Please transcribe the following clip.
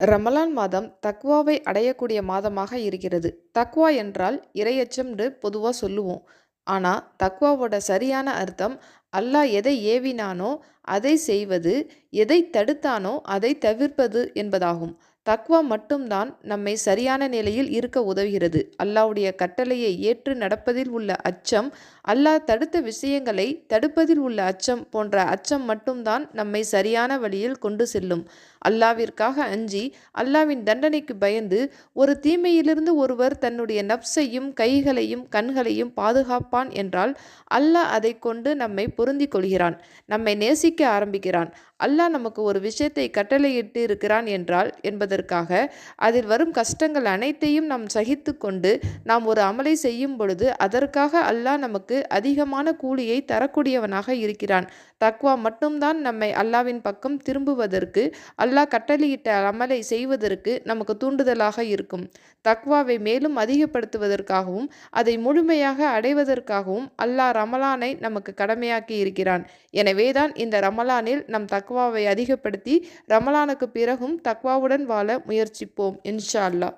ரமலான் மாதம் தக்வாவை அடையக்கூடிய மாதமாக இருக்கிறது. தக்வா என்றால் இறையச்சம்னு பொதுவா சொல்லுவோம். ஆனா, தக்வாவோட சரியான அர்த்தம் அல்லாஹ் எதை ஏவினானோ அதை செய்வது, எதை தடுத்தானோ அதை தவிர்ப்பது என்பதாகும். தக்வா மட்டும்தான் நம்மை சரியான நிலையில் இருக்க உதவுகிறது. அல்லாஹ்வுடைய கட்டளையை ஏற்று நடப்பதில் உள்ள அச்சம், அல்லாஹ் தடுத்த விஷயங்களை தடுப்பதில் உள்ள அச்சம் போன்ற அச்சம் மட்டும்தான் நம்மை சரியான வழியில் கொண்டு செல்லும். அல்லாவிற்காக அஞ்சி அல்லாவின் தண்டனைக்கு பயந்து ஒரு தீமையிலிருந்து ஒருவர் தன்னுடைய நப்சையும் கைகளையும் கண்களையும் பாதுகாப்பான் என்றால் அல்லாஹ் அதை கொண்டு நம்மை பொருந்திக் கொள்கிறான், நம்மை நேசிக்க ஆரம்பிக்கிறான். அல்லாஹ் நமக்கு ஒரு விஷயத்தை கட்டளையிட்டு இருக்கிறான் என்றால் என்பதற்காக அதில் வரும் கஷ்டங்கள் அனைத்தையும் நாம் சகித்து கொண்டு நாம் ஒரு அமலை செய்யும் பொழுது அதற்காக அல்லாஹ் நமக்கு அதிகமான கூலியை தரக்கூடியவனாக இருக்கிறான். தக்வா மட்டும்தான் நம்மை அல்லாவின் பக்கம் திரும்புவதற்கு, அல்லாஹ் கட்டளையிட்ட அமலை செய்வதற்கு நமக்கு தூண்டுதலாக இருக்கும். தக்வாவை மேலும் அதிகப்படுத்துவதற்காகவும் அதை முழுமையாக அடைவதற்காகவும் அல்லாஹ் ரமலானை நமக்கு கடமையாக்கி இருக்கிறான். எனவேதான் இந்த ரமலானில் நம் தக்வாவை அதிகப்படுத்தி ரமலானுக்கு பிறகும் தக்வாவுடன் வாழ முயற்சிப்போம் இன்ஷா அல்லாஹ்.